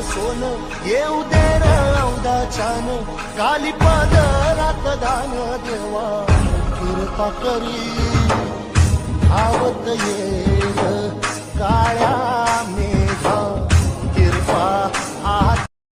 सोन येऊ दे र औदा छान काली पदरात दान देवा कृपा करी धावत येईल काळ्या मेघा